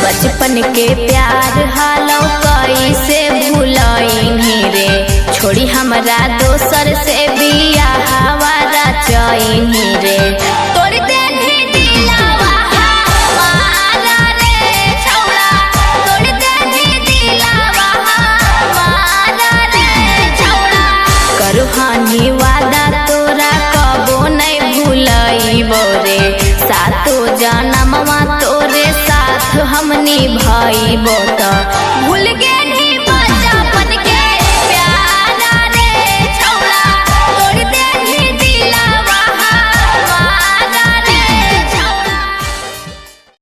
बचपन के प्यार हालो कैसे भूलनी रे, छोड़ी हमरा दोसर से बिया हवारा चैनी रे। तोड़ दे दिलावा हमारा रे छौड़ा, तोड़ दे दिलावा हमारा रे छौड़ा। करू हानि वादा तोरा कबो नहीं भूलइबो रे, सातो जनमवा तोरे साथ हम निभाइबो त भूल गे